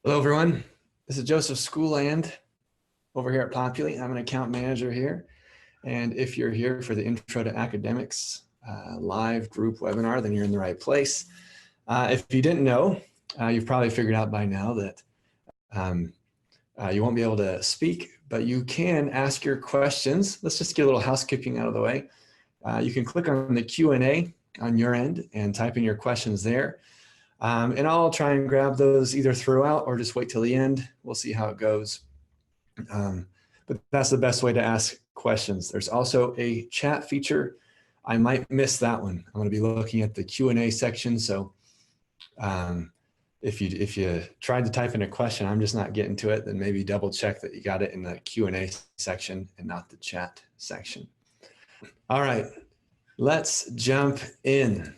Hello, everyone. This is Joseph Schooland over here at Populi. I'm an account manager here. And if you're here for the Intro to Academics live group webinar, then you're in the right place. If you didn't know, you've probably figured out by now that you won't be able to speak, but you can ask your questions. Let's just get a little housekeeping out of the way. You can click on the Q&A on your end and type in your questions there. And I'll try and grab those either throughout or just wait till the end. We'll see how it goes. But that's the best way to ask questions. There's also a chat feature. I might miss that one. I'm going to be looking at the Q&A section. So if you tried to type in a question, I'm just not getting to it, then maybe double check that you got it in the Q&A section and not the chat section. All right, let's jump in.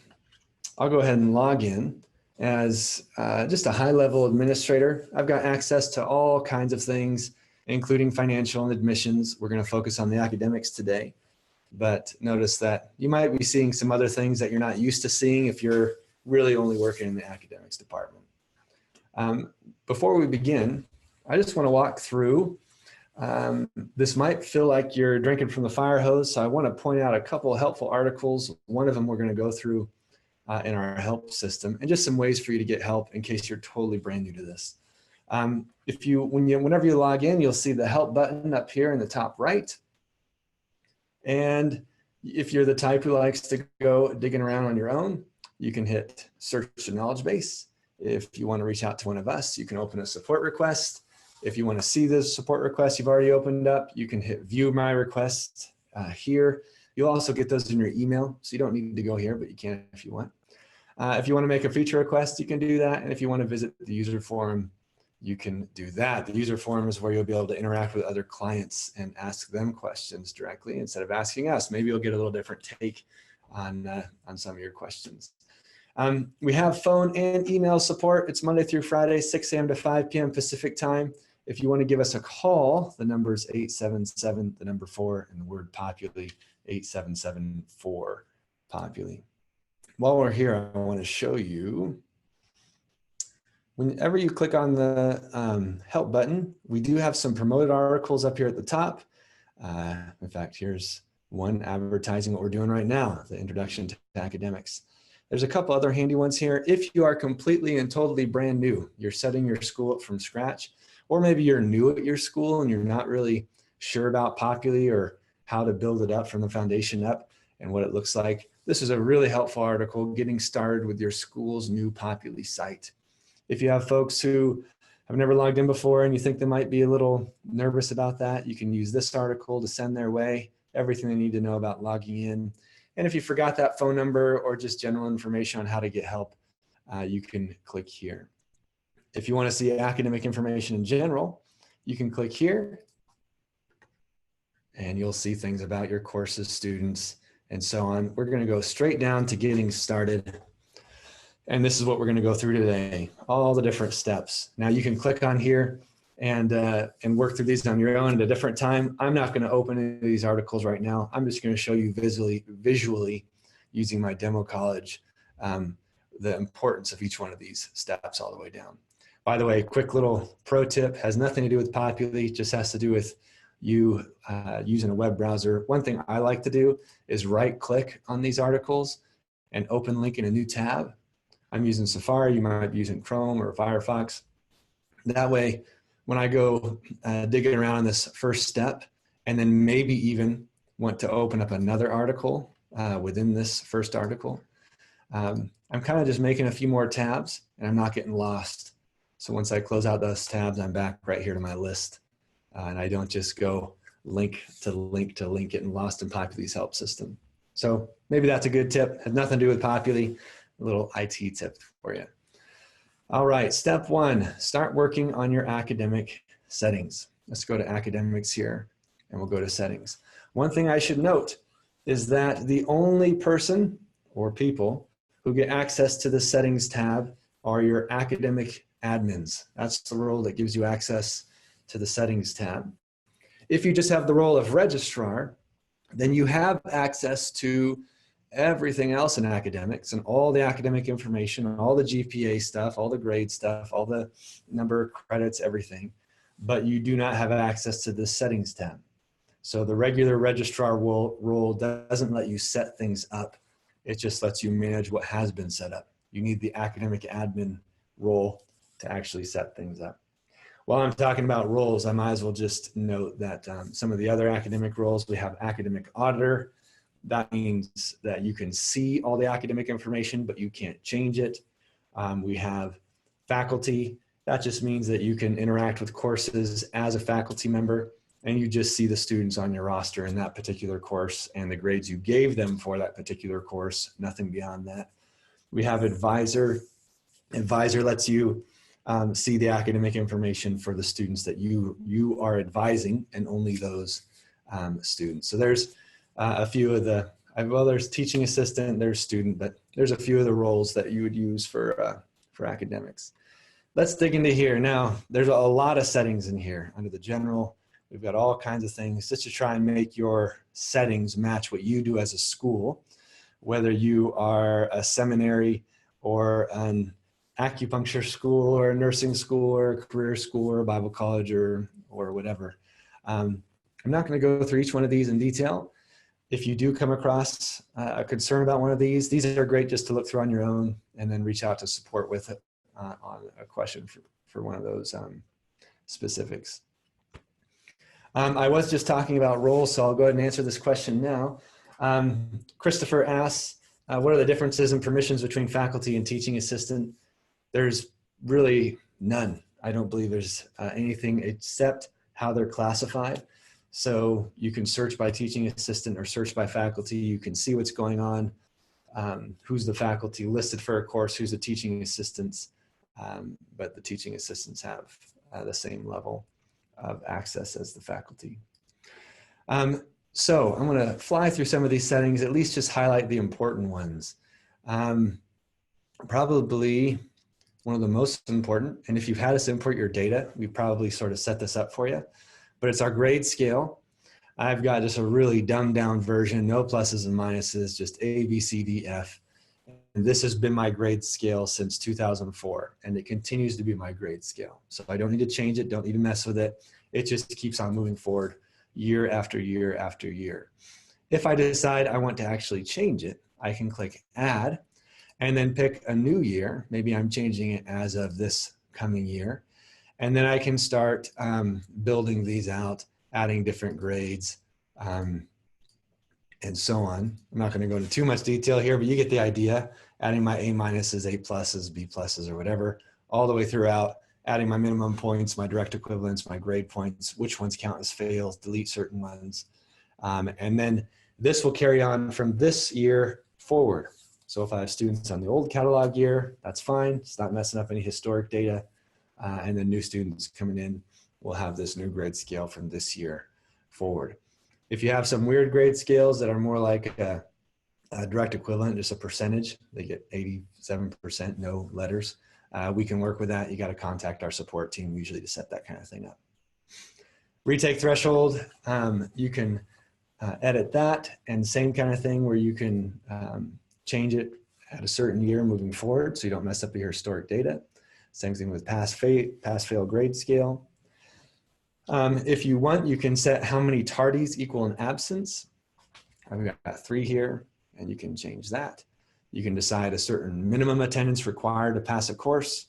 I'll go ahead and log in. As just a high-level administrator, I've got access to all kinds of things, including financial and admissions. We're going to focus on the academics today, but notice that you might be seeing some other things that you're not used to seeing if you're really only working in the academics department. Before we begin, I just want to walk through. This might feel like you're drinking from the fire hose, so I want to point out a couple of helpful articles. One of them we're going to go through in our help system, and just some ways for you to get help in case you're totally brand new to this. Whenever you log in, you'll see the help button up here in the top right. And if you're the type who likes to go digging around on your own, you can hit search the knowledge base. If you want to reach out to one of us, you can open a support request. If you want to see the support request you've already opened up, you can hit view my request here. You'll also get those in your email, so you don't need to go here, but you can if you want. If you want to make a feature request, you can do that. And if you want to visit the user forum, you can do that. The user forum is where you'll be able to interact with other clients and ask them questions directly instead of asking us. Maybe you'll get a little different take on some of your questions. We have phone and email support. It's Monday through Friday, 6 a.m. to 5 p.m. Pacific time. If you want to give us a call, the number is 877, the number 4, and the word Populi, 8774 Populi. While we're here, I want to show you, whenever you click on the help button, we do have some promoted articles up here at the top. In fact, here's one advertising what we're doing right now, the Introduction to Academics. There's a couple other handy ones here. If you are completely and totally brand new, you're setting your school up from scratch, or maybe you're new at your school and you're not really sure about Populi or how to build it up from the foundation up and what it looks like, this is a really helpful article getting started with your school's new Populi site. If you have folks who have never logged in before and you think they might be a little nervous about that, you can use this article to send their way everything they need to know about logging in. And if you forgot that phone number or just general information on how to get help, you can click here. If you want to see academic information in general, you can click here and you'll see things about your courses, students, and so on. We're going to go straight down to getting started. And this is what we're going to go through today, all the different steps. Now you can click on here and work through these on your own at a different time. I'm not going to open any of these articles right now. I'm just going to show you visually using my demo college, the importance of each one of these steps all the way down. By the way, quick little pro tip, has nothing to do with Populi, just has to do with you using a web browser. One thing I like to do is right click on these articles and open link in a new tab. I'm using Safari, you might be using Chrome or Firefox. That way, when I go digging around this first step and then maybe even want to open up another article within this first article, I'm kind of just making a few more tabs and I'm not getting lost. So once I close out those tabs, I'm back right here to my list. And I don't just go link to link getting lost in Populi's help system. So maybe that's a good tip. Has nothing to do with Populi, a little IT tip for you. All right, step 1, start working on your academic settings. Let's go to academics here and we'll go to settings. One thing I should note is that the only person or people who get access to the settings tab are your academic admins. That's the role that gives you access to the settings tab. If you just have the role of registrar, then you have access to everything else in academics and all the academic information, all the GPA stuff, all the grade stuff, all the number of credits, everything, but you do not have access to this settings tab. So the regular registrar role doesn't let you set things up. It just lets you manage what has been set up. You need the academic admin role to actually set things up. While I'm talking about roles, I might as well just note that some of the other academic roles, we have academic auditor. That means that you can see all the academic information, but you can't change it. We have faculty. That just means that you can interact with courses as a faculty member, and you just see the students on your roster in that particular course and the grades you gave them for that particular course, nothing beyond that. We have advisor. Advisor lets you see the academic information for the students that you are advising, and only those students. So there's a few of the, well, there's teaching assistant, there's student, but there's a few of the roles that you would use for academics. Let's dig into here. Now, there's a lot of settings in here. Under the general, we've got all kinds of things just to try and make your settings match what you do as a school, whether you are a seminary or an acupuncture school or a nursing school or a career school or a Bible college or whatever. I'm not going to go through each one of these in detail. If you do come across a concern about one of these are great just to look through on your own and then reach out to support with it on a question for one of those specifics. I was just talking about roles, so I'll go ahead and answer this question now. Christopher asks, what are the differences in permissions between faculty and teaching assistant? There's really none. I don't believe there's anything except how they're classified. So you can search by teaching assistant or search by faculty. You can see what's going on, who's the faculty listed for a course, who's the teaching assistants, but the teaching assistants have the same level of access as the faculty. So I'm going to fly through some of these settings, at least just highlight the important ones. Probably one of the most important, and if you've had us import your data, we probably sort of set this up for you, but it's our grade scale. I've got just a really dumbed down version, no pluses and minuses, just A, B, C, D, F. And this has been my grade scale since 2004, and it continues to be my grade scale. So I don't need to change it, don't need to mess with it. It just keeps on moving forward year after year after year. If I decide I want to actually change it, I can click add and then pick a new year. Maybe I'm changing it as of this coming year. And then I can start building these out, adding different grades, and so on. I'm not going to go into too much detail here, but you get the idea. Adding my A minuses, A pluses, B pluses, or whatever, all the way throughout, adding my minimum points, my direct equivalents, my grade points, which ones count as fails, delete certain ones. And then this will carry on from this year forward. So if I have students on the old catalog year, that's fine. It's not messing up any historic data. And then new students coming in will have this new grade scale from this year forward. If you have some weird grade scales that are more like a direct equivalent, just a percentage, they get 87%, no letters. We can work with that. You got to contact our support team usually to set that kind of thing up. Retake threshold, you can edit that, and same kind of thing where you can change it at a certain year moving forward so you don't mess up your historic data. Same thing with pass-fail grade scale. If you want, you can set how many tardies equal an absence. I've got 3 here, and you can change that. You can decide a certain minimum attendance required to pass a course,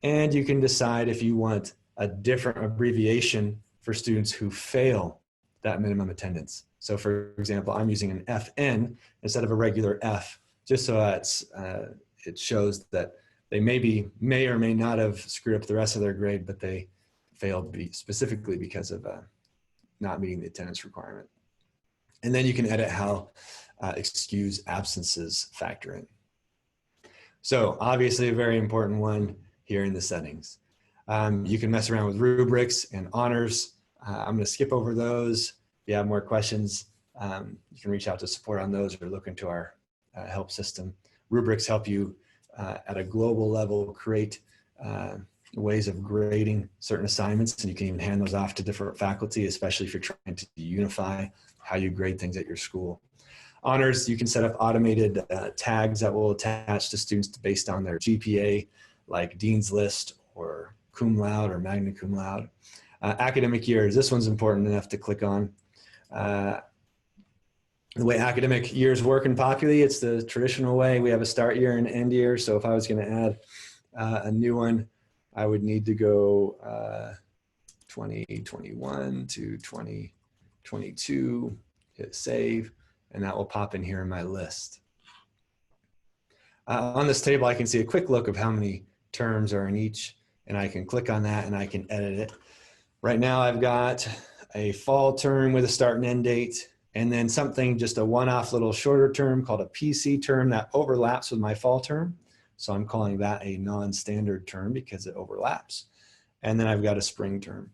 and you can decide if you want a different abbreviation for students who fail that minimum attendance. So for example, I'm using an FN instead of a regular F, just so it shows that they may or may not have screwed up the rest of their grade, but they failed specifically because of not meeting the attendance requirement. And then you can edit how excused absences factor in. So obviously a very important one here in the settings. You can mess around with rubrics and honors. I'm going to skip over those. If you have more questions, you can reach out to support on those or look into our help system. Rubrics help you at a global level create ways of grading certain assignments, and you can even hand those off to different faculty, especially if you're trying to unify how you grade things at your school. Honors, you can set up automated tags that will attach to students based on their GPA, like Dean's List or cum laude or magna cum laude. Academic years, this one's important enough to click on. The way academic years work in Populi, it's the traditional way. We have a start year and end year. So if I was going to add a new one, I would need to go 2021 to 2022, hit save, and that will pop in here in my list. On this table, I can see a quick look of how many terms are in each, and I can click on that and I can edit it. Right now, I've got a fall term with a start and end date, and then something, just a one-off little shorter term called a PC term that overlaps with my fall term. So I'm calling that a non-standard term because it overlaps. And then I've got a spring term.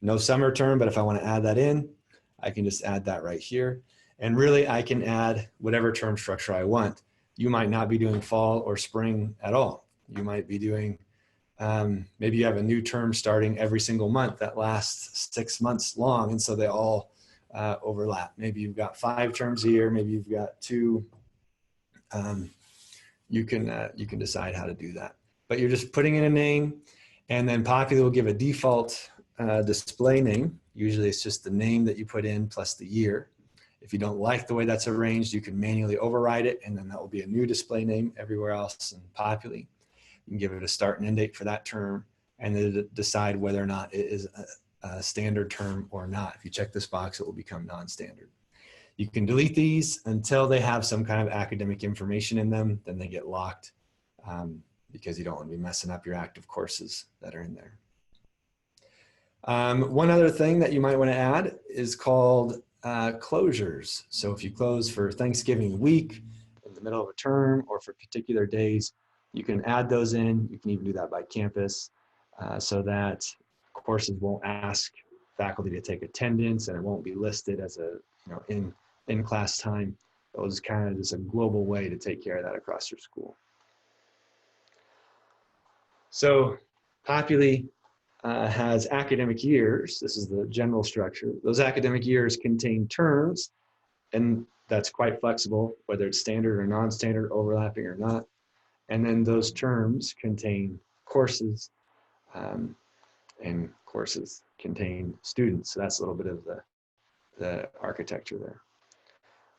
No summer term, but if I want to add that in, I can just add that right here. And really, I can add whatever term structure I want. You might not be doing fall or spring at all. You might be doing, maybe you have a new term starting every single month that lasts 6 months long, and so they all overlap. Maybe you've got 5 terms a year, maybe you've got 2. You can decide how to do that. But you're just putting in a name, and then Populi will give a default display name. Usually it's just the name that you put in plus the year. If you don't like the way that's arranged, you can manually override it, and then that will be a new display name everywhere else in Populi. You can give it a start and end date for that term, and then decide whether or not it is a standard term or not. If you check this box, it will become non-standard. You can delete these until they have some kind of academic information in them, then they get locked because you don't want to be messing up your active courses that are in there. One other thing that you might want to add is called closures. So if you close for Thanksgiving week, in the middle of a term, or for particular days, you can add those in. You can even do that by campus so that courses won't ask faculty to take attendance, and it won't be listed as a in class time. It was kind of just a global way to take care of that across your school. So Populi has academic years. This is the general structure. Those academic years contain terms, and that's quite flexible, whether it's standard or non-standard, overlapping or not. And then those terms contain courses, and courses contain students. So that's a little bit of the architecture there.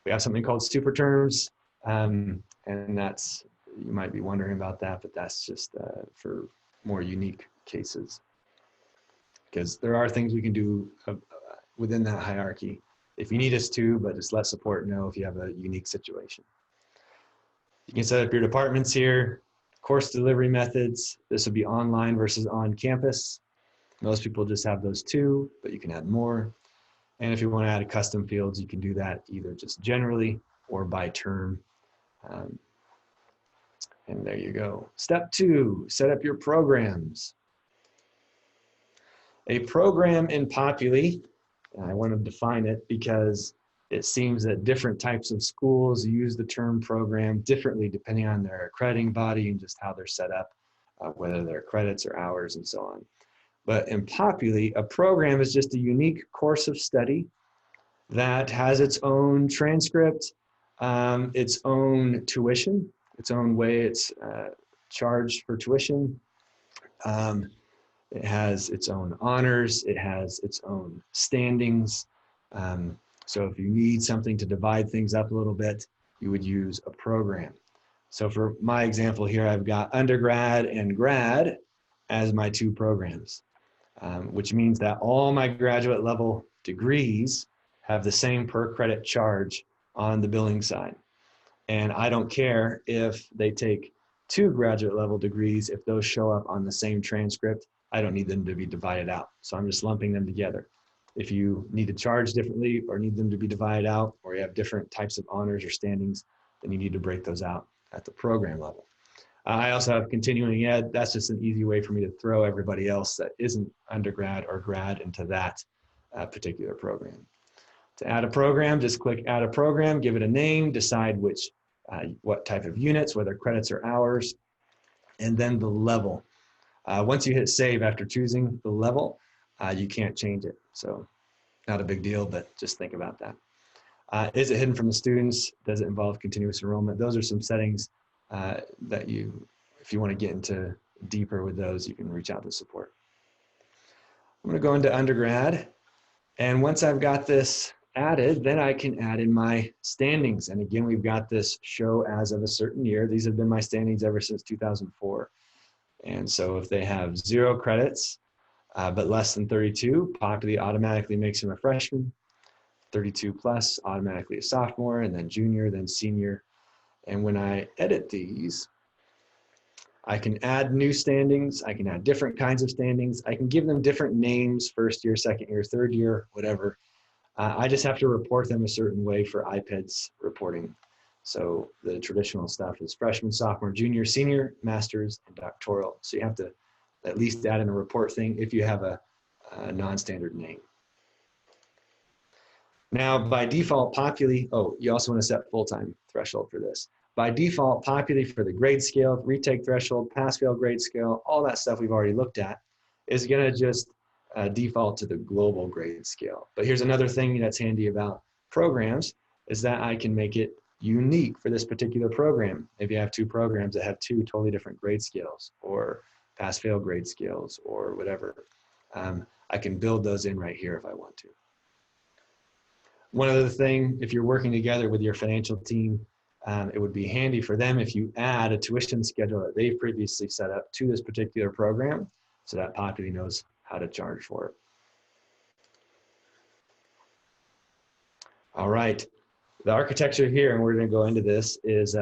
We have something called super terms, and that's, you might be wondering about that, but that's just for more unique cases. Because there are things we can do within that hierarchy if you need us to, but just let support know if you have a unique situation. You can set up your departments here, course delivery methods. This would be online versus on campus. Most people just have those 2, but you can add more. And if you want to add custom fields, you can do that either just generally or by term. And there you go. Step 2, set up your programs. A program in Populi, I want to define it because it seems that different types of schools use the term program differently depending on their accrediting body and just how they're set up, whether they're credits or hours and so on. But in Populi, a program is just a unique course of study that has its own transcript, its own tuition, its own way it's charged for tuition. It has its own honors. It has its own standings. So if you need something to divide things up a little bit, you would use a program. So for my example here, I've got undergrad and grad as my 2 programs, which means that all my graduate level degrees have the same per credit charge on the billing side. And I don't care if they take 2 graduate level degrees, if those show up on the same transcript, I don't need them to be divided out. So I'm just lumping them together. If you need to charge differently or need them to be divided out, or you have different types of honors or standings, then you need to break those out at the program level. I also have continuing ed. That's just an easy way for me to throw everybody else that isn't undergrad or grad into that particular program. To add a program, just click add a program, give it a name, decide what type of units, whether credits or hours, and then the level. Once you hit save after choosing the level, you can't change it. So not a big deal, but just think about that. Is it hidden from the students? Does it involve continuous enrollment? Those are some settings that if you want to get into deeper with those, you can reach out to support. I'm going to go into undergrad. And once I've got this added, then I can add in my standings. And again, we've got this show as of a certain year. These have been my standings ever since 2004. And so if they have 0 credits, but less than 32, Populi automatically makes him a freshman. 32 plus, automatically a sophomore, and then junior, then senior. And when I edit these, I can add new standings. I can add different kinds of standings. I can give them different names, first year, second year, third year, whatever. I just have to report them a certain way for IPEDS reporting. So the traditional stuff is freshman, sophomore, junior, senior, master's, and doctoral. So you have to at least add in a report thing if you have a non-standard name. Now, by default, Populi, you also want to set full-time threshold for this. By default, Populi for the grade scale, retake threshold, pass-fail grade scale, all that stuff we've already looked at is going to just default to the global grade scale. But here's another thing that's handy about programs is that I can make it unique for this particular program. If you have 2 programs that have 2 totally different grade scales or pass-fail grade scales or whatever, I can build those in right here if I want to. One other thing, if you're working together with your financial team, it would be handy for them if you add a tuition schedule that they've previously set up to this particular program so that Populi knows how to charge for it. All right, the architecture here, and we're going to go into this, is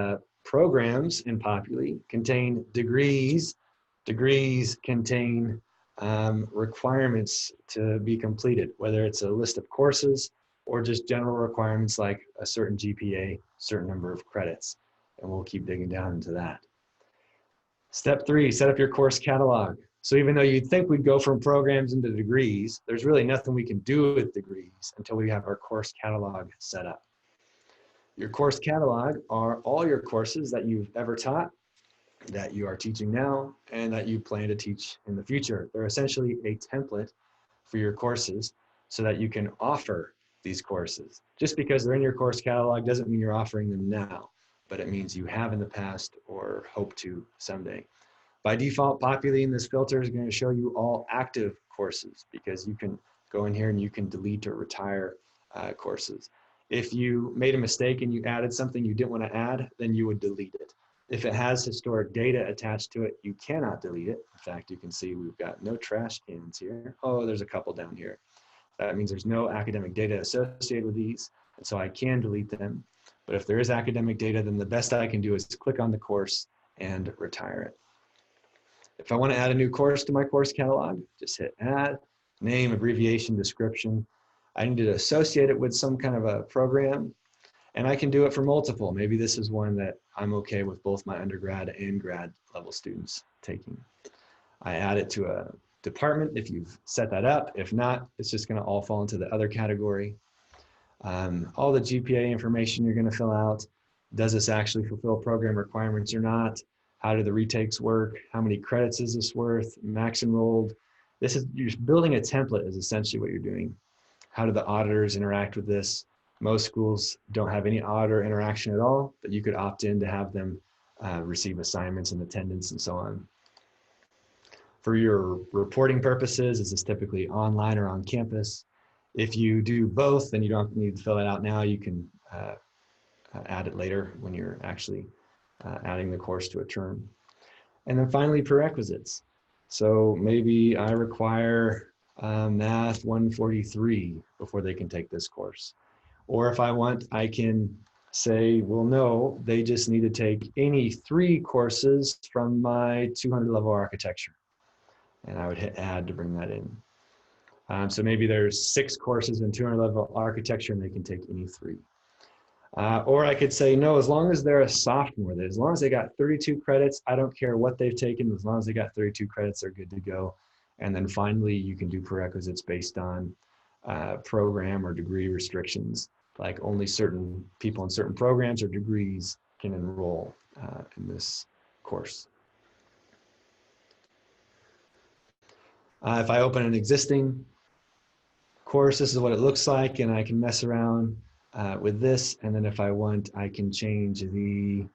programs in Populi contain degrees. Degrees contain requirements to be completed, whether it's a list of courses or just general requirements like a certain GPA, certain number of credits. And we'll keep digging down into that. Step 3, set up your course catalog. So even though you'd think we'd go from programs into degrees, there's really nothing we can do with degrees until we have our course catalog set up. Your course catalog are all your courses that you've ever taught, that you are teaching now, and that you plan to teach in the future. They're essentially a template for your courses so that you can offer these courses. Just because they're in your course catalog doesn't mean you're offering them now, but it means you have in the past or hope to someday. By default, Populi in this filter is going to show you all active courses because you can go in here and you can delete or retire courses. If you made a mistake and you added something you didn't want to add, then you would delete it. If it has historic data attached to it, you cannot delete it. In fact, you can see we've got no trash cans here. Oh, there's a couple down here. That means there's no academic data associated with these, and so I can delete them. But if there is academic data, then the best I can do is click on the course and retire it. If I want to add a new course to my course catalog, just hit add, name, abbreviation, description. I need to associate it with some kind of a program, and I can do it for multiple. Maybe this is one that I'm okay with both my undergrad and grad level students taking. I add it to a department if you've set that up. If not, it's just going to all fall into the other category. All the GPA information you're going to fill out. Does this actually fulfill program requirements or not? How do the retakes work? How many credits is this worth? Max enrolled. This is, you're building a template is essentially what you're doing. How do the auditors interact with this? Most schools don't have any auditor interaction at all, but you could opt in to have them receive assignments and attendance and so on. For your reporting purposes, this is typically online or on campus. If you do both, then you don't need to fill it out now. You can add it later when you're actually adding the course to a term. And then finally, prerequisites. So maybe I require Math 143 before they can take this course. Or if I want, I can say, well, no, they just need to take any 3 courses from my 200 level architecture. And I would hit add to bring that in. So maybe there's 6 courses in 200 level architecture and they can take any 3. Or I could say, no, as long as they're a sophomore, as long as they got 32 credits, I don't care what they've taken, as long as they got 32 credits, they're good to go. And then finally, you can do prerequisites based on program or degree restrictions, like only certain people in certain programs or degrees can enroll in this course. If I open an existing course, this is what it looks like, and I can mess around with this. And then if I want, I can change the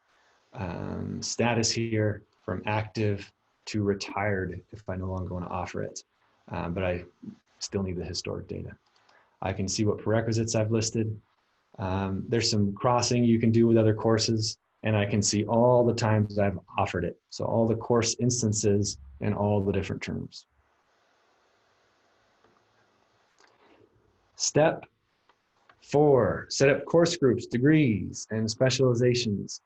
status here from active to retired if I no longer want to offer it. But I still need the historic data. I can see what prerequisites I've listed. There's some crossing you can do with other courses, and I can see all the times I've offered it. So all the course instances and all the different terms. Step 4, set up course groups, degrees, and specializations.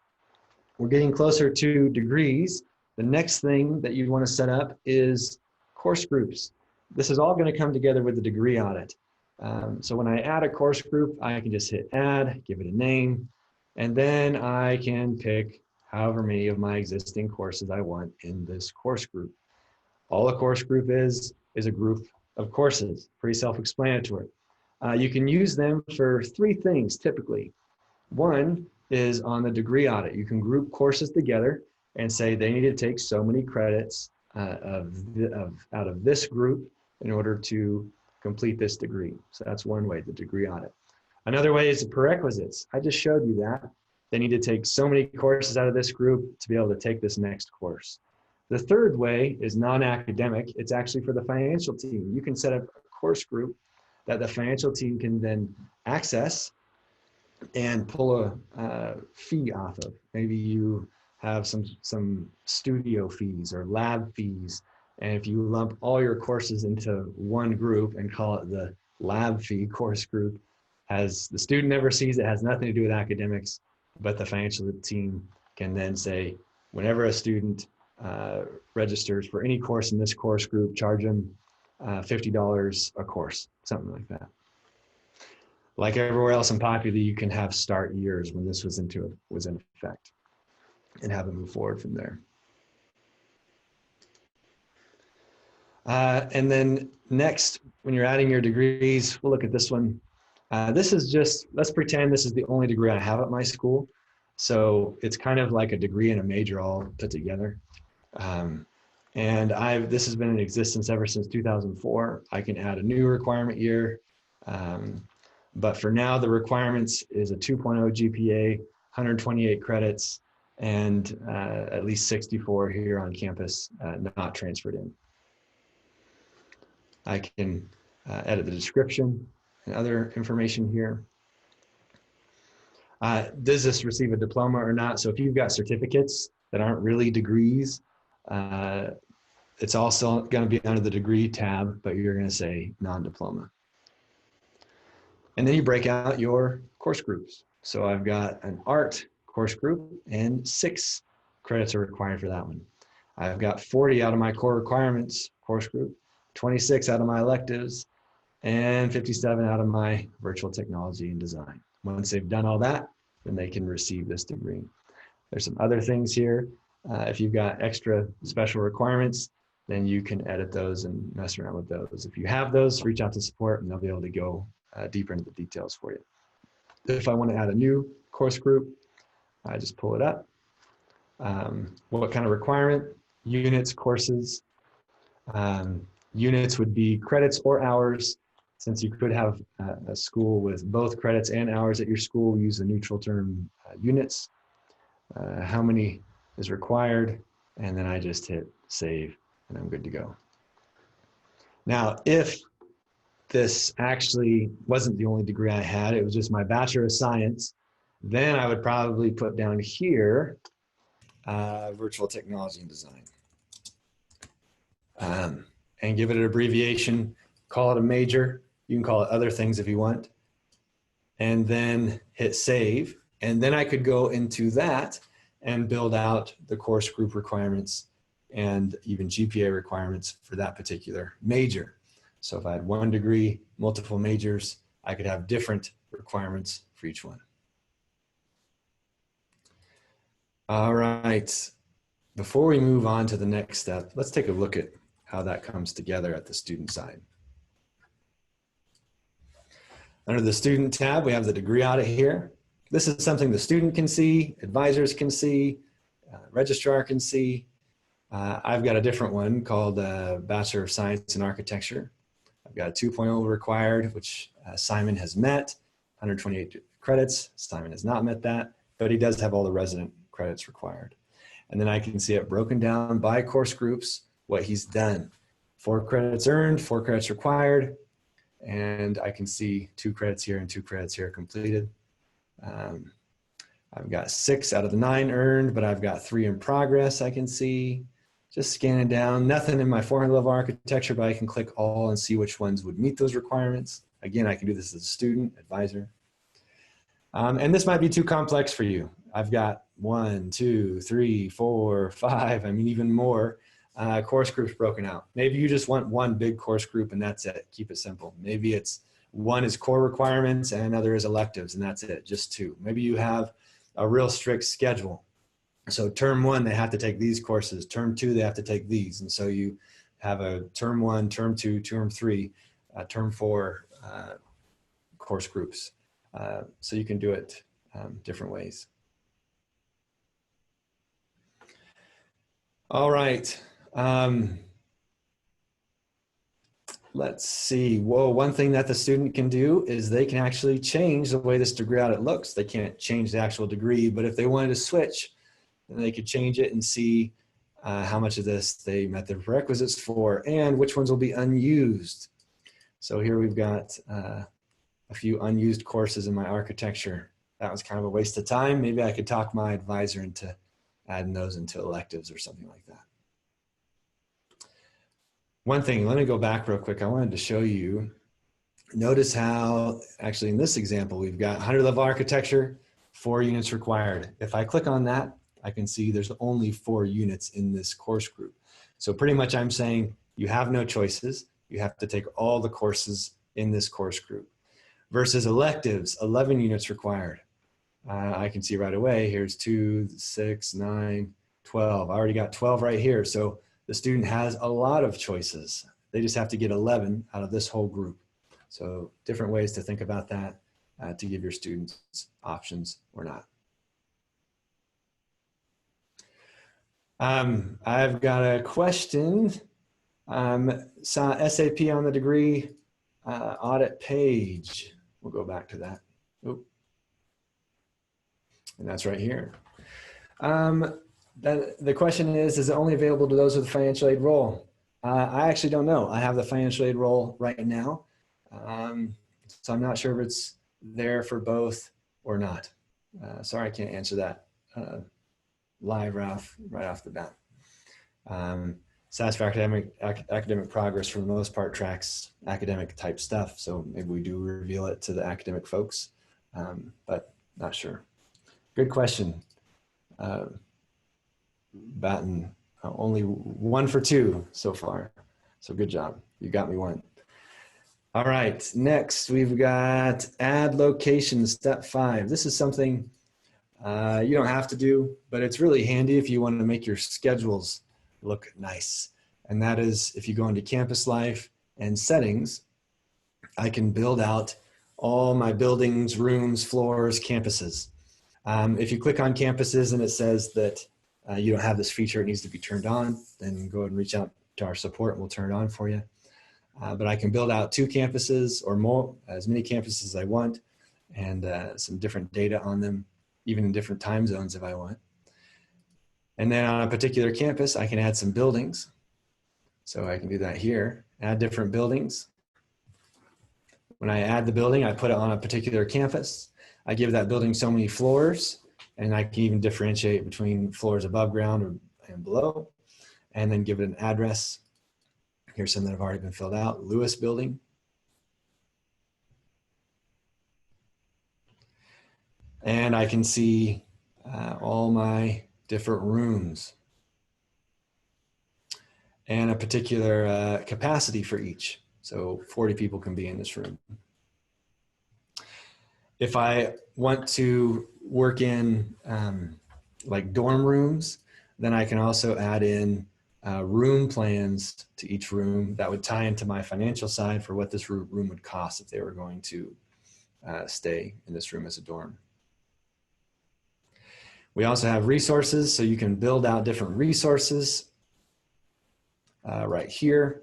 We're getting closer to degrees. The next thing that you want to set up is course groups. This is all going to come together with the degree audit. So when I add a course group, I can just hit add, give it a name, and then I can pick however many of my existing courses I want in this course group. All a course group is a group of courses, pretty self-explanatory. You can use them for 3 things typically. One is on the degree audit. You can group courses together and say they need to take so many credits out of this group in order to complete this degree. So that's one way, the degree audit. Another way is the prerequisites. I just showed you that. They need to take so many courses out of this group to be able to take this next course. The third way is non-academic. It's actually for the financial team. You can set up a course group that the financial team can then access and pull a fee off of. Maybe you have some studio fees or lab fees. And if you lump all your courses into one group and call it the lab fee course group, the student never sees it, has nothing to do with academics, but the financial team can then say, whenever a student registers for any course in this course group, charge them $50 a course, something like that. Like everywhere else in Populi, you can have start years when this was in effect and have it move forward from there. And then next, when you're adding your degrees, we'll look at this one. This is just, let's pretend this is the only degree I have at my school. So it's kind of like a degree and a major all put together. This has been in existence ever since 2004. I can add a new requirement year. But for now, the requirements is a 2.0 GPA, 128 credits, and at least 64 here on campus, not transferred in. I can edit the description and other information here. Does this receive a diploma or not? So if you've got certificates that aren't really degrees, it's also going to be under the degree tab, but you're going to say non-diploma. And then you break out your course groups. So I've got an art course group and 6 credits are required for that one. I've got 40 out of my core requirements course group, 26 out of my electives, and 57 out of my virtual technology and design. Once they've done all that, then they can receive this degree. There's some other things here. If you've got extra special requirements, then you can edit those and mess around with those. If you have those, reach out to support and they'll be able to go deeper into the details for you. If I want to add a new course group, I just pull it up. What kind of requirement? Units, courses. Units would be credits or hours. Since you could have a school with both credits and hours at your school, use the neutral term units. How many is required? And then I just hit save and I'm good to go. Now, if this actually wasn't the only degree I had, it was just my Bachelor of Science, then I would probably put down here virtual technology and design. And give it an abbreviation, call it a major. You can call it other things if you want. And then hit save. And then I could go into that and build out the course group requirements and even GPA requirements for that particular major. So if I had one degree, multiple majors, I could have different requirements for each one. All right, before we move on to the next step, let's take a look at how that comes together at the student side. Under the student tab, we have the degree audit here. This is something the student can see, advisors can see, registrar can see. I've got a different one called Bachelor of Science in Architecture. I've got a 2.0 required, which Simon has met, 128 credits. Simon has not met that, but he does have all the resident credits required. And then I can see it broken down by course groups, what he's done. 4 credits earned, 4 credits required, and I can see 2 credits here and 2 credits here completed. I've got 6 out of the 9 earned, but I've got 3 in progress I can see. Just scanning down, nothing in my 400 level architecture, but I can click all and see which ones would meet those requirements. Again, I can do this as a student, advisor. And this might be too complex for you. I've got 1, 2, 3, 4, 5, I mean, even more course groups broken out. Maybe you just want one big course group and that's it. Keep it simple. Maybe it's one is core requirements and another is electives and that's it, just 2. Maybe you have a real strict schedule. So term 1, they have to take these courses. Term 2, they have to take these. And so you have a term 1, term 2, term 3, term 4 course groups. So you can do it different ways. All right. Let's see. Whoa, one thing that the student can do is they can actually change the way this degree audit looks. They can't change the actual degree, but if they wanted to switch, then they could change it and see how much of this they met the prerequisites for and which ones will be unused. So here we've got a few unused courses in my architecture. That was kind of a waste of time. Maybe I could talk my advisor into adding those into electives or something like that. One thing, let me go back real quick. I wanted to show you, notice how, actually in this example, we've got 100 level architecture, 4 units required. If I click on that, I can see there's only 4 units in this course group. So pretty much I'm saying you have no choices. You have to take all the courses in this course group. Versus electives, 11 units required. I can see right away, here's 2, 6, 9, 12. I already got 12 right here. So the student has a lot of choices. They just have to get 11 out of this whole group. So different ways to think about that to give your students options or not. I've got a question. Saw SAP on the degree audit page. We'll go back to that. Oop. And that's right here. The question is it only available to those with a financial aid role? I actually don't know. I have the financial aid role right now. So I'm not sure if it's there for both or not. Sorry, I can't answer that live right off the bat. SAS for academic progress for the most part tracks academic type stuff. So maybe we do reveal it to the academic folks, but not sure. Good question. Batten, only 1 for 2 so far. So good job. You got me 1. All right, next we've got add location, step 5. This is something you don't have to do, but it's really handy if you want to make your schedules look nice. And that is if you go into campus life and settings, I can build out all my buildings, rooms, floors, campuses. If you click on campuses and it says that you don't have this feature, it needs to be turned on, then go ahead and reach out to our support and we'll turn it on for you. But I can build out 2 campuses or more, as many campuses as I want, and some different data on them, even in different time zones if I want. And then on a particular campus, I can add some buildings. So I can do that here, add different buildings. When I add the building, I put it on a particular campus. I give that building so many floors, and I can even differentiate between floors above ground and below, and then give it an address. Here's some that have already been filled out. Lewis Building. And I can see all my different rooms and a particular capacity for each. So 40 people can be in this room. If I want to work in like dorm rooms, then I can also add in room plans to each room that would tie into my financial side for what this room would cost if they were going to stay in this room as a dorm. We also have resources, so you can build out different resources right here.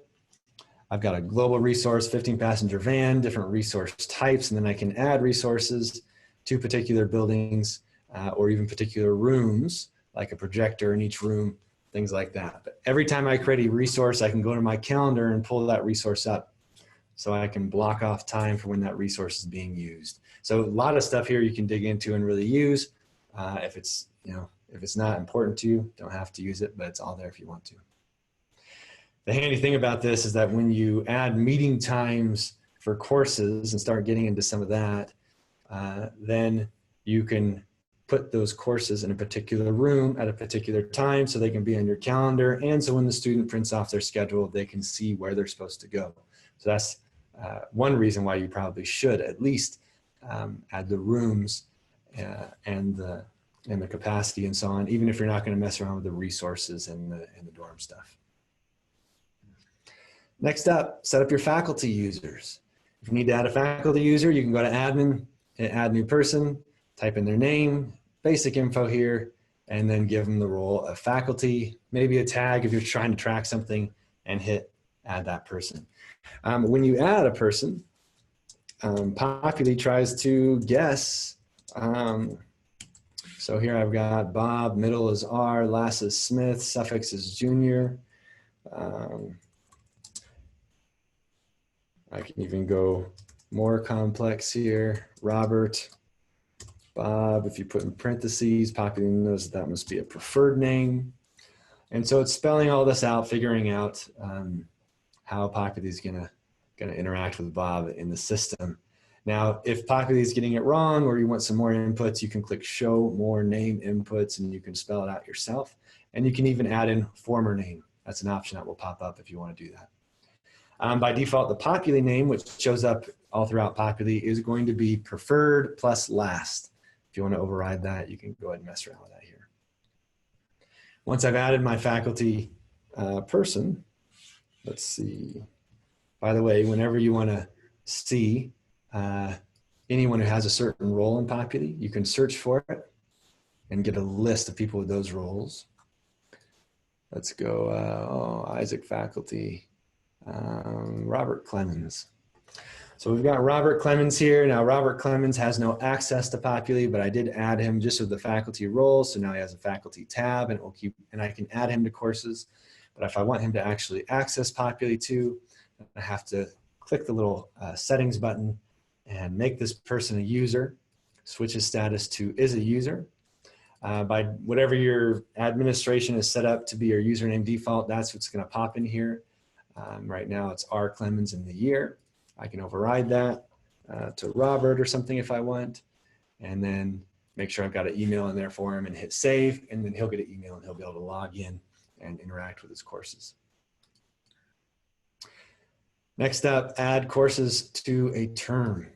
I've got a global resource, 15-passenger van, different resource types, and then I can add resources to particular buildings or even particular rooms, like a projector in each room, things like that. But every time I create a resource, I can go to my calendar and pull that resource up so I can block off time for when that resource is being used. So a lot of stuff here you can dig into and really use. If it's, if it's not important to you, don't have to use it, but it's all there if you want to. The handy thing about this is that when you add meeting times for courses and start getting into some of that, then you can put those courses in a particular room at a particular time so they can be on your calendar. And so when the student prints off their schedule, they can see where they're supposed to go. So that's one reason why you probably should at least add the rooms and the capacity and so on, even if you're not going to mess around with the resources and the dorm stuff. Next up, set up your faculty users. If you need to add a faculty user, you can go to admin, hit add new person, type in their name, basic info here, and then give them the role of faculty, maybe a tag if you're trying to track something, and hit add that person. When you add a person, Populi tries to guess. So here I've got Bob, middle is R, last is Smith, suffix is junior. I can even go more complex here. Robert, Bob, if you put in parentheses, Populi knows that must be a preferred name. And so it's spelling all this out, figuring out how Populi is gonna interact with Bob in the system. Now, if Populi is getting it wrong or you want some more inputs, you can click show more name inputs and you can spell it out yourself. And you can even add in former name. That's an option that will pop up if you want to do that. By default, the Populi name, which shows up all throughout Populi, is going to be preferred plus last. If you want to override that, you can go ahead and mess around with that here. Once I've added my faculty person, let's see. By the way, whenever you want to see anyone who has a certain role in Populi, you can search for it and get a list of people with those roles. Let's go, Isaac faculty. Robert Clemens. So we've got Robert Clemens here. Now Robert Clemens has no access to Populi, but I did add him just with the faculty role. So now he has a faculty tab and it will keep, and I can add him to courses. But if I want him to actually access Populi too, I have to click the little settings button and make this person a user, switch his status to is a user. By whatever your administration is set up to be your username default, that's what's going to pop in here. Right now it's R. Clemens in the year. I can override that to Robert or something if I want, and then make sure I've got an email in there for him and hit save, and then he'll get an email and he'll be able to log in and interact with his courses. Next up, add courses to a term.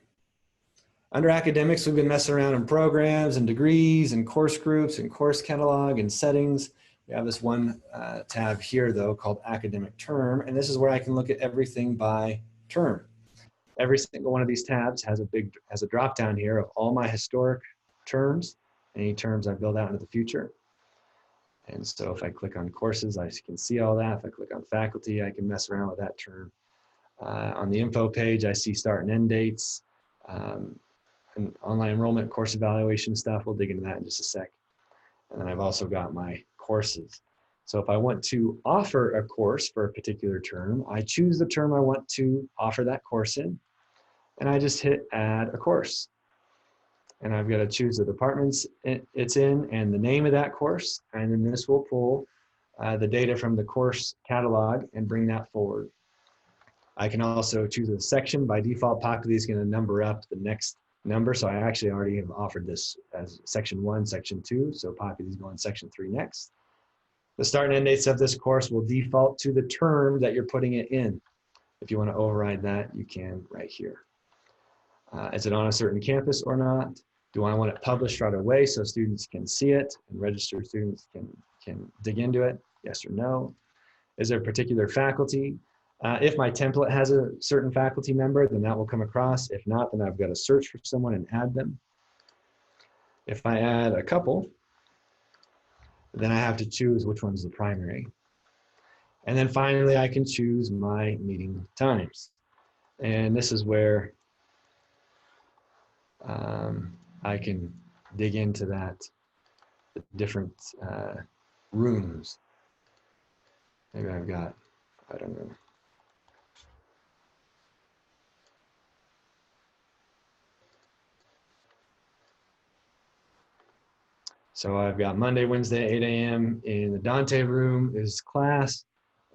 Under academics, we've been messing around in programs and degrees and course groups and course catalog and settings. We have this one tab here though called academic term, and this is where I can look at everything by term. Every single one of these tabs has a drop down here of all my historic terms, any terms I build out into the future. And so if I click on courses, I can see all that. If I click on faculty, I can mess around with that term. On the info page, I see start and end dates, and online enrollment, course evaluation stuff. We'll dig into that in just a sec. And then I've also got my courses. So if I want to offer a course for a particular term, I choose the term I want to offer that course in, and I just hit add a course. And I've got to choose the departments it's in and the name of that course, and then this will pull the data from the course catalog and bring that forward. I can also choose a section. By default, Populi is going to number up the next number, so I actually already have offered this as section 1, section 2, so Populi is going section 3 next. The start and end dates of this course will default to the term that you're putting it in. If you want to override that, you can right here. Is it on a certain campus or not? Do I want it published right away so students can see it and registered students can dig into it? Yes or no? Is there a particular faculty? If my template has a certain faculty member, then that will come across. If not, then I've got to search for someone and add them. If I add a couple, then I have to choose which one's the primary. And then finally, I can choose my meeting times. And this is where I can dig into that, the different rooms. Maybe I've got, I don't know. So I've got Monday, Wednesday, 8 a.m. in the Dante room is class.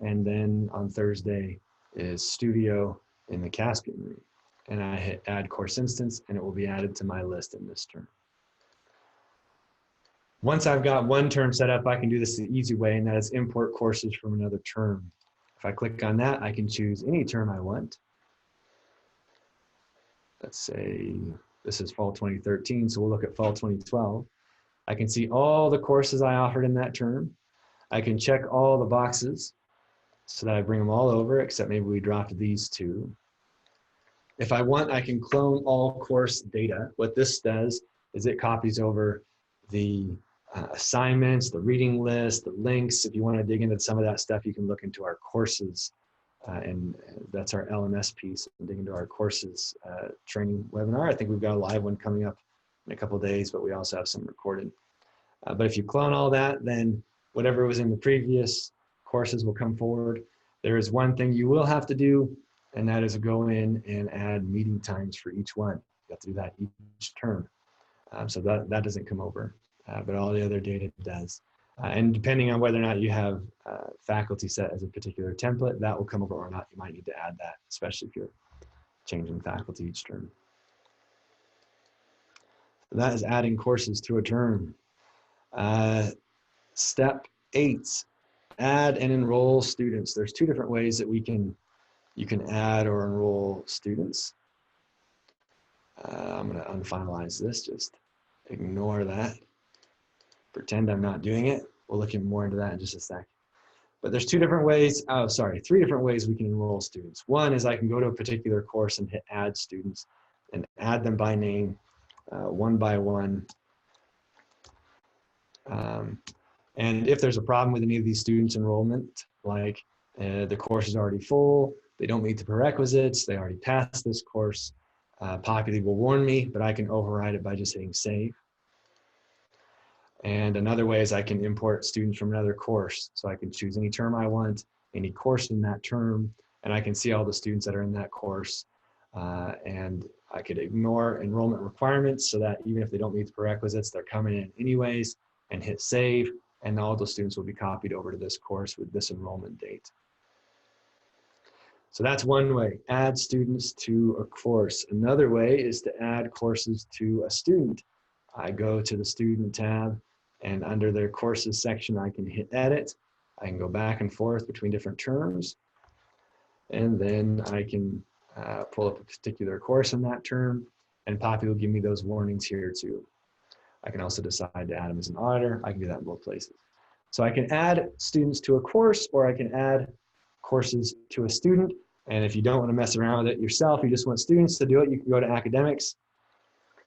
And then on Thursday is studio in the Caspian room. And I hit add course instance and it will be added to my list in this term. Once I've got one term set up, I can do this the easy way, and that is import courses from another term. If I click on that, I can choose any term I want. Let's say this is fall 2013, so we'll look at fall 2012. I can see all the courses I offered in that term. I can check all the boxes so that I bring them all over, except maybe we dropped these two. If I want, I can clone all course data. What this does is it copies over the assignments, the reading list, the links. If you want to dig into some of that stuff, you can look into our courses, and that's our LMS piece, and dig into our courses training webinar. I think we've got a live one coming up in a couple of days, but we also have some recorded. But if you clone all that, then whatever was in the previous courses will come forward. There is one thing you will have to do, and that is go in and add meeting times for each one. You have to do that each term. So that doesn't come over, but all the other data does. And depending on whether or not you have faculty set as a particular template, that will come over or not. You might need to add that, especially if you're changing faculty each term. So that is adding courses to a term. Step 8, add and enroll students. There's two different ways that you can add or enroll students. I'm going to unfinalize this, just ignore that. Pretend I'm not doing it. We'll look more into that in just a sec. But there's three different ways we can enroll students. One is I can go to a particular course and hit add students and add them by name, one by one. And if there's a problem with any of these students' enrollment, like the course is already full, they don't meet the prerequisites, they already passed this course, Populi will warn me, but I can override it by just hitting save. And another way is I can import students from another course. So I can choose any term I want, any course in that term, and I can see all the students that are in that course. And I could ignore enrollment requirements so that even if they don't meet the prerequisites, they're coming in anyways, and hit save, and all those students will be copied over to this course with this enrollment date. So that's one way, add students to a course. Another way is to add courses to a student. I go to the student tab, and under their courses section, I can hit edit. I can go back and forth between different terms, and then I can pull up a particular course in that term, and Populi will give me those warnings here too. I can also decide to add them as an auditor. I can do that in both places. So I can add students to a course, or I can add courses to a student. And if you don't want to mess around with it yourself, you just want students to do it, you can go to academics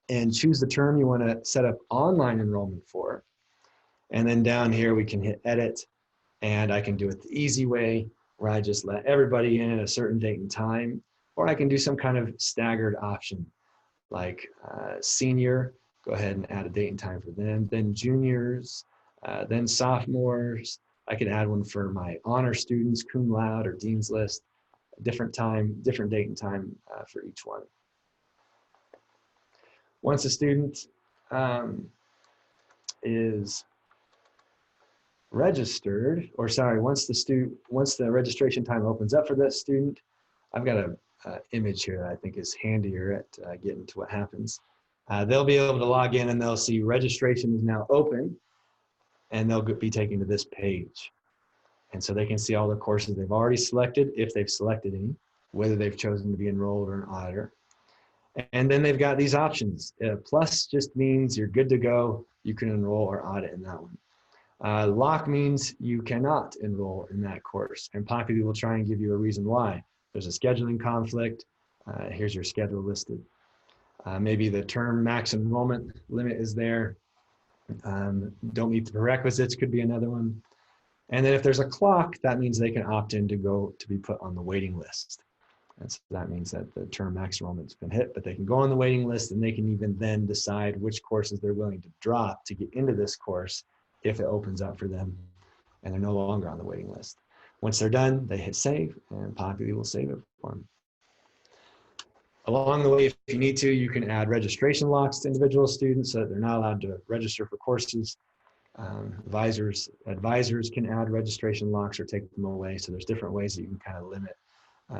and choose the term you want to set up online enrollment for. And then down here, we can hit edit, and I can do it the easy way, where I just let everybody in at a certain date and time, or I can do some kind of staggered option, like senior, go ahead and add a date and time for them, then juniors, then sophomores. I could add one for my honor students, cum laude or dean's list, different time, different date and time for each one. Once a student is registered, or sorry, once the registration time opens up for that student, I've got an image here that I think is handier at getting to what happens. They'll be able to log in and they'll see registration is now open, and they'll be taken to this page. And so they can see all the courses they've already selected, if they've selected any, whether they've chosen to be enrolled or an auditor. And then they've got these options. Plus just means you're good to go. You can enroll or audit in that one. Lock means you cannot enroll in that course. And Populi will try and give you a reason why. There's a scheduling conflict. Here's your schedule listed. Maybe the term max enrollment limit is there. Don't meet the prerequisites could be another one. And then if there's a clock, that means they can opt in to be put on the waiting list. And so that means that the term max enrollment's been hit, but they can go on the waiting list and they can even then decide which courses they're willing to drop to get into this course if it opens up for them and they're no longer on the waiting list. Once they're done, they hit save and Populi will save it for them. Along the way, if you need to, you can add registration locks to individual students so that they're not allowed to register for courses. Advisors can add registration locks or take them away. So there's different ways that you can kind of limit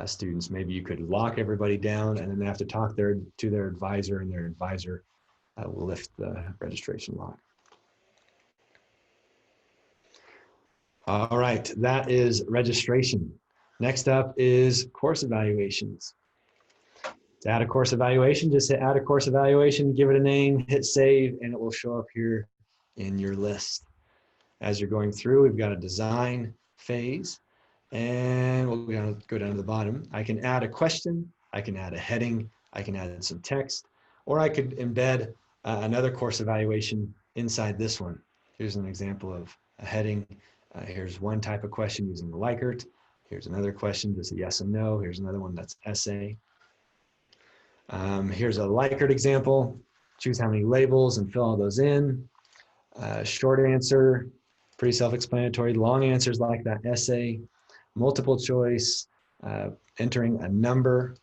students. Maybe you could lock everybody down and then they have to talk to their advisor, and their advisor will lift the registration lock. All right, that is registration. Next up is course evaluations. To add a course evaluation, just hit add a course evaluation, give it a name, hit save, and it will show up here in your list. As you're going through, we've got a design phase, and we'll go down to the bottom. I can add a question, I can add a heading, I can add some text, or I could embed another course evaluation inside this one. Here's an example of a heading. Here's one type of question using the Likert. Here's another question, just a yes and no. Here's another one that's essay. Here's a Likert example. Choose how many labels and fill all those in. Short answer, pretty self-explanatory. Long answers like that essay. Multiple choice, entering a number,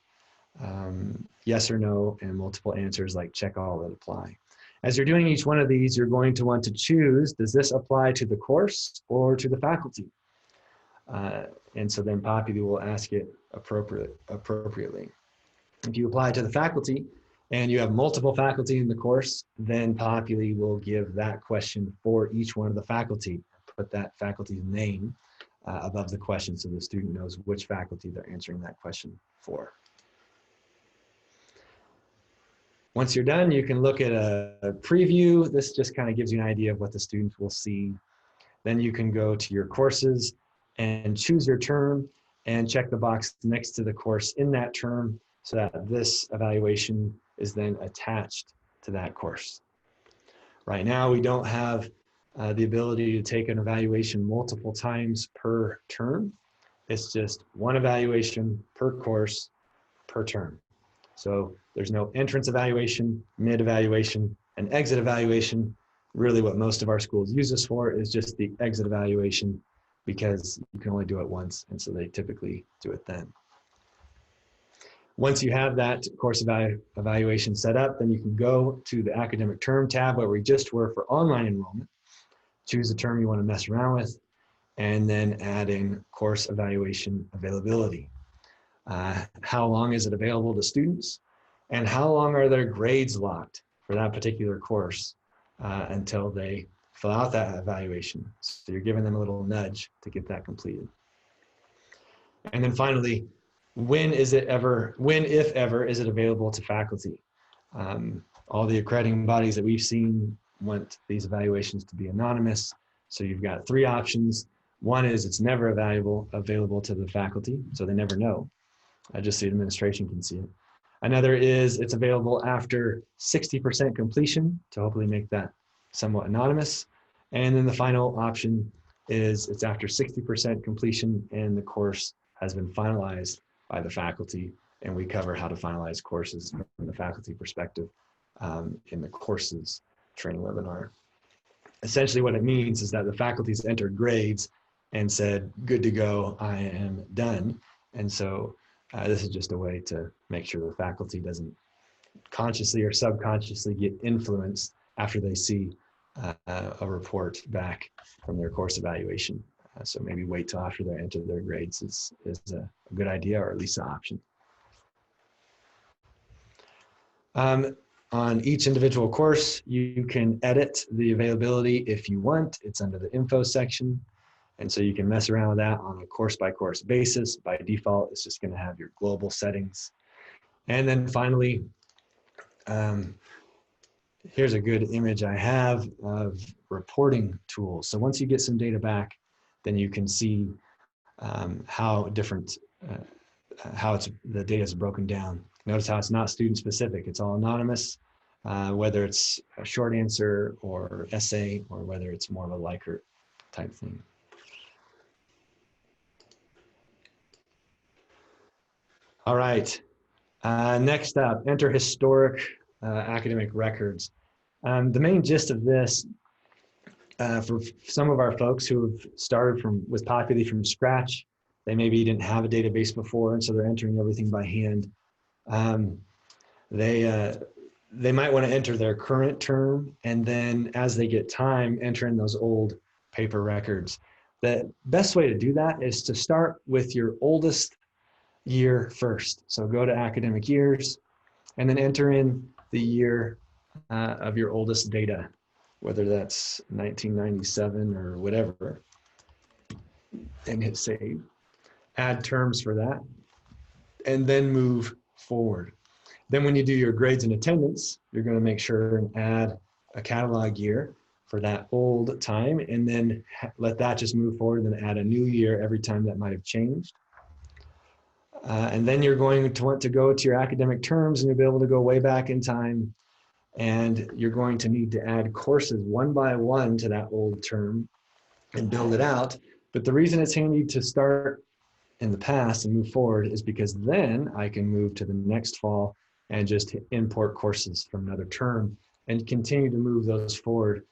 yes or no, and multiple answers like check all that apply. As you're doing each one of these, you're going to want to choose, does this apply to the course or to the faculty? And so then Populi will ask it appropriately. If you apply to the faculty and you have multiple faculty in the course, then Populi will give that question for each one of the faculty, put that faculty's name above the question so the student knows which faculty they're answering that question for. Once you're done, you can look at a preview. This just kind of gives you an idea of what the students will see. Then you can go to your courses and choose your term and check the box next to the course in that term so that this evaluation is then attached to that course. Right now, we don't have the ability to take an evaluation multiple times per term. It's just one evaluation per course per term. So there's no entrance evaluation, mid evaluation, and exit evaluation. Really what most of our schools use this for is just the exit evaluation because you can only do it once, and so they typically do it then. Once you have that course evaluation set up, then you can go to the academic term tab where we just were for online enrollment, choose a term you want to mess around with, and then add in course evaluation availability. How long is it available to students? And how long are their grades locked for that particular course until they fill out that evaluation? So you're giving them a little nudge to get that completed. And then finally, when, if ever, is it available to faculty? All the accrediting bodies that we've seen want these evaluations to be anonymous. So you've got three options. One is it's never available to the faculty, so they never know. Just the administration can see it. Another is it's available after 60% completion to hopefully make that somewhat anonymous. And then the final option is it's after 60% completion and the course has been finalized by the faculty, and we cover how to finalize courses from the faculty perspective in the courses training webinar. Essentially what it means is that the faculty's entered grades and said, good to go, I am done. And so this is just a way to make sure the faculty doesn't consciously or subconsciously get influenced after they see a report back from their course evaluation. So maybe wait till after they enter their grades is a good idea, or at least an option. On each individual course, you can edit the availability if you want. It's under the info section. And so you can mess around with that on a course-by-course basis. By default, it's just going to have your global settings. And then finally, here's a good image I have of reporting tools. So once you get some data back, then you can see how the data is broken down. Notice how it's not student-specific. It's all anonymous, whether it's a short answer or essay, or whether it's more of a Likert type thing. All right. Next up, enter historic academic records. The main gist of this, for some of our folks who have started with Populi from scratch, they maybe didn't have a database before, and so they're entering everything by hand. Um, they might want to enter their current term, and then as they get time, enter in those old paper records. The best way to do that is to start with your oldest year first. So go to academic years and then enter in the year of your oldest data, whether that's 1997 or whatever, and hit save. Add terms for that, and then move forward. Then when you do your grades and attendance, you're going to make sure and add a catalog year for that old time, and then let that just move forward, and then add a new year every time that might have changed. And then you're going to want to go to your academic terms, and you'll be able to go way back in time, and you're going to need to add courses one by one to that old term and build it out. But the reason it's handy to start in the past and move forward is because then I can move to the next fall and just import courses from another term and continue to move those forward.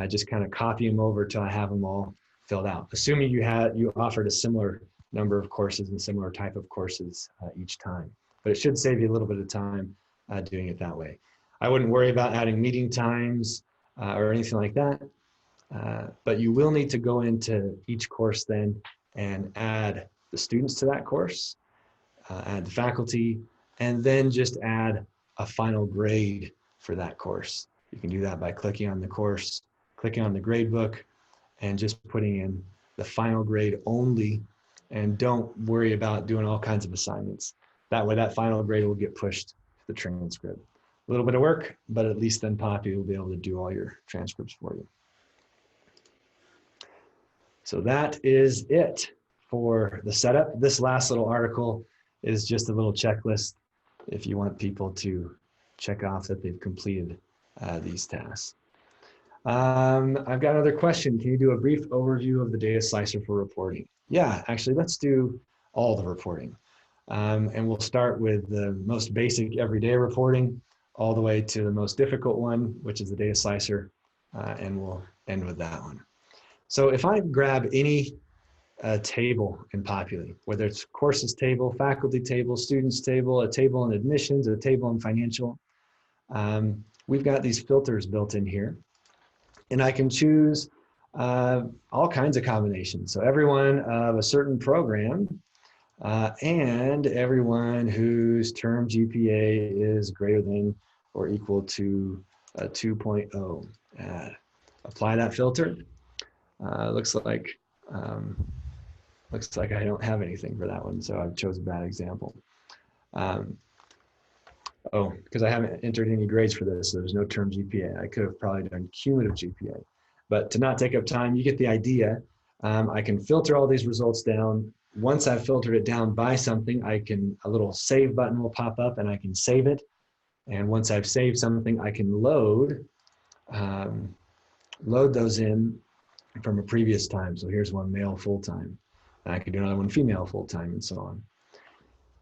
Just kind of copy them over till I have them all filled out, assuming you offered a similar number of courses and similar type of courses each time. But it should save you a little bit of time doing it that way. I wouldn't worry about adding meeting times or anything like that, but you will need to go into each course then and add the students to that course, add the faculty, and then just add a final grade for that course. You can do that by clicking on the course, clicking on the grade book, and just putting in the final grade only, and don't worry about doing all kinds of assignments. That way that final grade will get pushed to the transcript. A little bit of work, but at least then Populi will be able to do all your transcripts for you. So that is it for the setup. This last little article is just a little checklist if you want people to check off that they've completed these tasks. I've got another question. Can you do a brief overview of the data slicer for reporting? Yeah, actually, let's do all the reporting. And we'll start with the most basic everyday reporting all the way to the most difficult one, which is the data slicer, and we'll end with that one. So if I grab any table in Populi, whether it's courses table, faculty table, students table, a table in admissions, a table in financial, we've got these filters built in here. And I can choose all kinds of combinations. So everyone of a certain program and everyone whose term GPA is greater than or equal to 2.0. Apply that filter. Looks like I don't have anything for that one, so I've chosen a bad example. Oh, because I haven't entered any grades for this, so there's no term GPA. I could have probably done cumulative GPA, but to not take up time, you get the idea. I can filter all these results down. Once I've filtered it down by something, a little save button will pop up and I can save it. And once I've saved something, I can load those in from a previous time. So here's one male full-time. I could do another one female full-time and so on.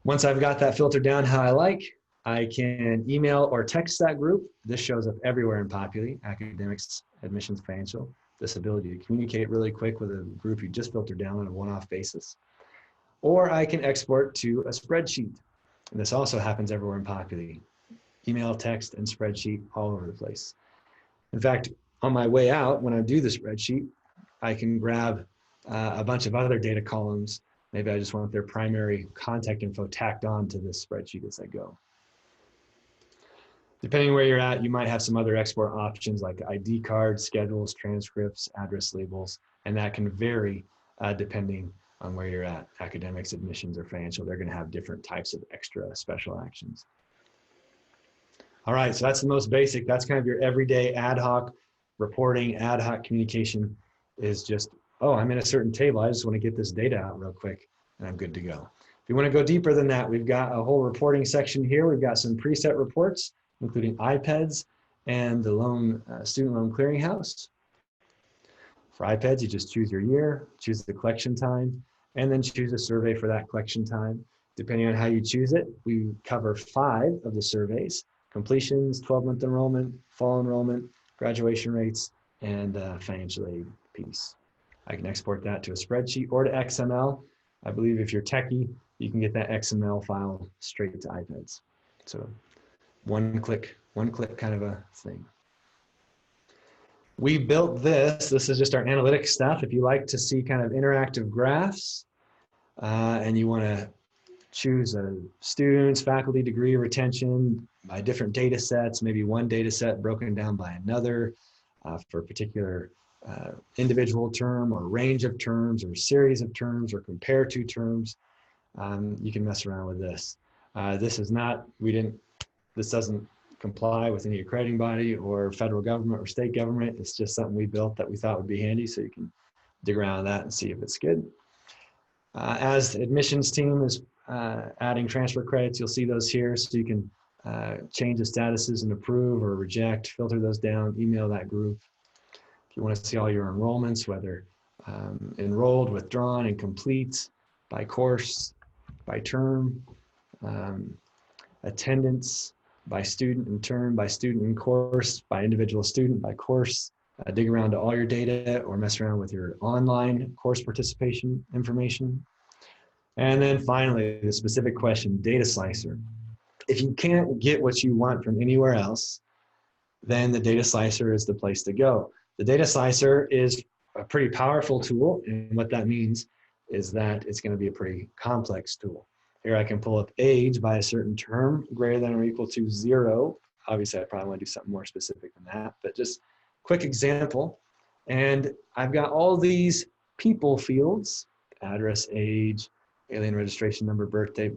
Once I've got that filtered down how I like, I can email or text that group. This shows up everywhere in Populi, academics, admissions, financial. This ability to communicate really quick with a group you just filtered down on a one-off basis. Or I can export to a spreadsheet. And this also happens everywhere in Populi. Email, text, and spreadsheet all over the place. In fact, on my way out, when I do the spreadsheet, I can grab a bunch of other data columns. Maybe I just want their primary contact info tacked on to this spreadsheet as I go. Depending where you're at, you might have some other export options like ID cards, schedules, transcripts, address labels, and that can vary depending on where you're at. Academics, admissions, or financial, they're going to have different types of extra special actions. All right, so that's the most basic. That's kind of your everyday ad hoc reporting, ad hoc communication is just, oh, I'm in a certain table. I just want to get this data out real quick and I'm good to go. If you want to go deeper than that, we've got a whole reporting section here. We've got some preset reports, including IPEDS and the student loan clearinghouse. For IPEDS, you just choose your year, choose the collection time, and then choose a survey for that collection time. Depending on how you choose it, we cover 5 of the surveys: completions, 12-month enrollment, fall enrollment, graduation rates, and financial aid piece. I can export that to a spreadsheet or to XML. I believe if you're techie, you can get that XML file straight to iPads. So one click kind of a thing. We built this. This is just our analytics stuff. If you like to see kind of interactive graphs and you want to choose students, faculty, degree, retention by different data sets, maybe one data set broken down by another for a particular individual term or range of terms or series of terms or compare to terms, you can mess around with this. This is not, this doesn't comply with any accrediting body or federal government or state government. It's just something we built that we thought would be handy, so you can dig around that and see if it's good. As the admissions team is adding transfer credits, you'll see those here, so you can change the statuses and approve or reject, filter those down, email that group. If you want to see all your enrollments, whether enrolled, withdrawn, and complete, by course, by term, attendance, by student and term, by student and course, by individual student, by course, dig around to all your data or mess around with your online course participation information. And then finally, the specific question, data slicer. If you can't get what you want from anywhere else, then the data slicer is the place to go. The data slicer is a pretty powerful tool, and what that means is that it's going to be a pretty complex tool. Here I can pull up age by a certain term greater than or equal to 0. Obviously, I probably want to do something more specific than that, but just quick example. And I've got all these people fields: address, age, alien registration number, birthday,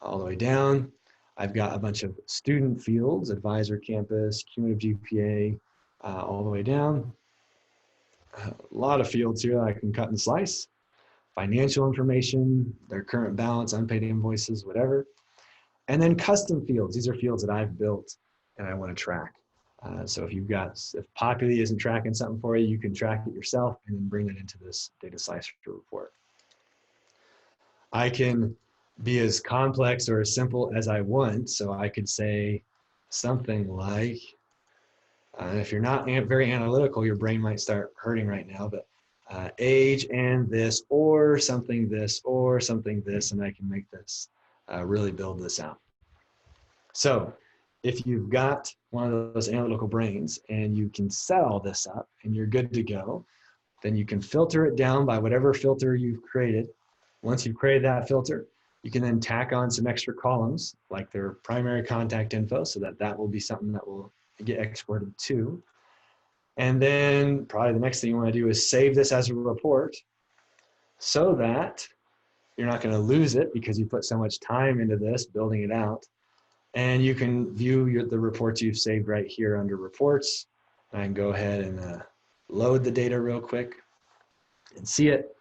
all the way down. I've got a bunch of student fields: advisor, campus, cumulative GPA, all the way down. A lot of fields here that I can cut and slice. Financial information, their current balance, unpaid invoices, whatever. And then custom fields. These are fields that I've built and I want to track. So if Populi isn't tracking something for you, you can track it yourself and then bring it into this data slicer report. I can be as complex or as simple as I want. So I could say something like, if you're not very analytical, your brain might start hurting right now, but age and this, or something this, or something this, and I can make this, really build this out. So if you've got one of those analytical brains and you can set all this up and you're good to go, then you can filter it down by whatever filter you've created. Once you've created that filter, you can then tack on some extra columns like their primary contact info, so that will be something that will get exported too. And then probably the next thing you want to do is save this as a report so that you're not going to lose it because you put so much time into this, building it out. And you can view the reports you've saved right here under reports. I can go ahead and load the data real quick and see it.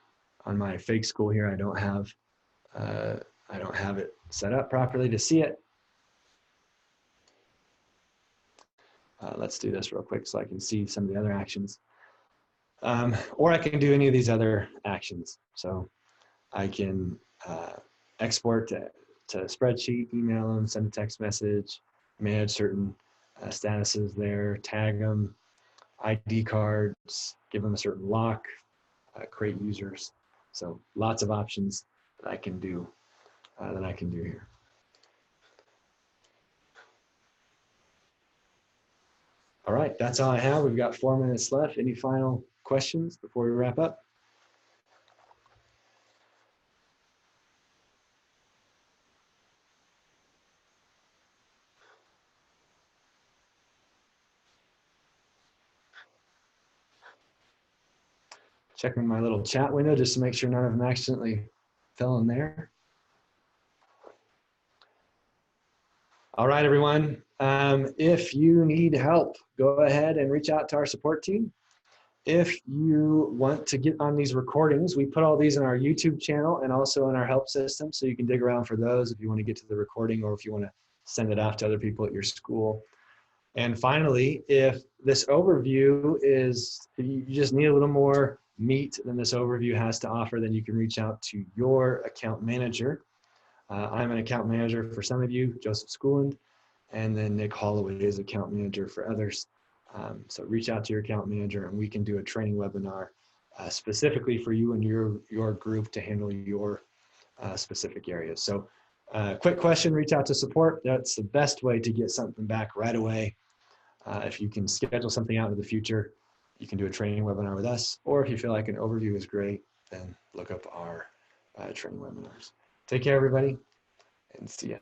On my fake school here, I don't have it set up properly to see it. Let's do this real quick so I can see some of the other actions. Or I can do any of these other actions. So I can export to a spreadsheet, email them, send a text message, manage certain statuses there, tag them, ID cards, give them a certain lock, create users. So lots of options that I can do here. All right, that's all I have. We've got 4 minutes left. Any final questions before we wrap up? Checking my little chat window just to make sure none of them accidentally fell in there. All right, everyone. If you need help, go ahead and reach out to our support team. If you want to get on these recordings, we put all these in our YouTube channel and also in our help system, so you can dig around for those if you want to get to the recording or if you want to send it off to other people at your school. And finally, if this overview is, you just need a little more meat than this overview has to offer, then you can reach out to your account manager. I'm an account manager for some of you, Joseph Schooland, and then Nick Holloway is account manager for others. So reach out to your account manager and we can do a training webinar specifically for you and your group to handle your specific areas. So quick question, reach out to support. That's the best way to get something back right away. If you can schedule something out in the future, you can do a training webinar with us, or if you feel like an overview is great, then look up our training webinars. Take care, everybody, and see ya.